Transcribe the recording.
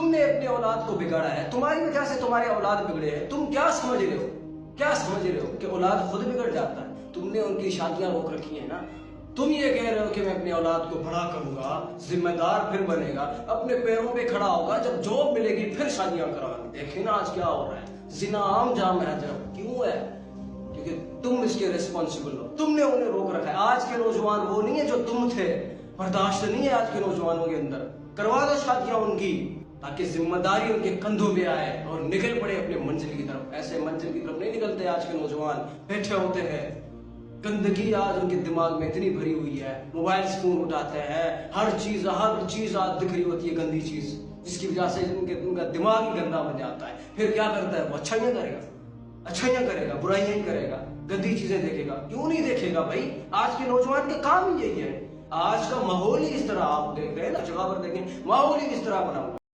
تم نے اپنے اولاد کو بگاڑا ہے, تمہاری وجہ سے تمہارے اولاد بگڑے ہیں. تم کیا سمجھ رہے ہو, کیا سمجھ رہے ہو کہ اولاد خود بگڑ جاتا ہے؟ تم نے ان کی شادیاں روک رکھی ہیں نا. تم یہ کہہ رہے ہو کہ میں اپنی اولاد کو بڑا کروں گا, ذمہ دار پھر بنے گا, اپنے پیروں پہ کھڑا ہوگا, جب جاب ملے گی پھر شادیاں کرا. دیکھیں نا آج کیا ہو رہا ہے, زنا عام جام ہے. جب کیوں ہے؟ کیونکہ تم اس کے ریسپانسبل ہو, تم نے انہیں روک رکھا ہے. آج کے نوجوان وہ نہیں ہے جو تم تھے, برداشت نہیں ہے آج کے نوجوانوں کے اندر. کروا دو شادیاں ان کی, تاکہ ذمہ داری ان کے کندھوں پہ آئے اور نکل پڑے اپنے منزل کی طرف. ایسے منزل کی طرف نہیں نکلتے آج کے نوجوان, بیٹھے ہوتے ہیں. گندگی آج ان کے دماغ میں اتنی بھری ہوئی ہے, موبائل فون اٹھاتے ہیں, ہر چیز آج دکھ رہی ہوتی ہے گندی چیز, جس کی وجہ سے ان کا دماغ ہی گندا بن جاتا ہے. پھر کیا کرتا ہے وہ؟ اچھائیاں کرے گا, اچھائیاں کرے گا, برائیاں ہی کرے گا, گندی چیزیں دیکھے گا. کیوں نہیں دیکھے گا بھائی؟ آج کے نوجوان کا کام ہی یہی ہے. آج کا ماحول ہی اس طرح, آپ دیکھ رہے ہیں نا جگہ پر, دیکھیں ماحول ہی اس طرح بنا ہوا.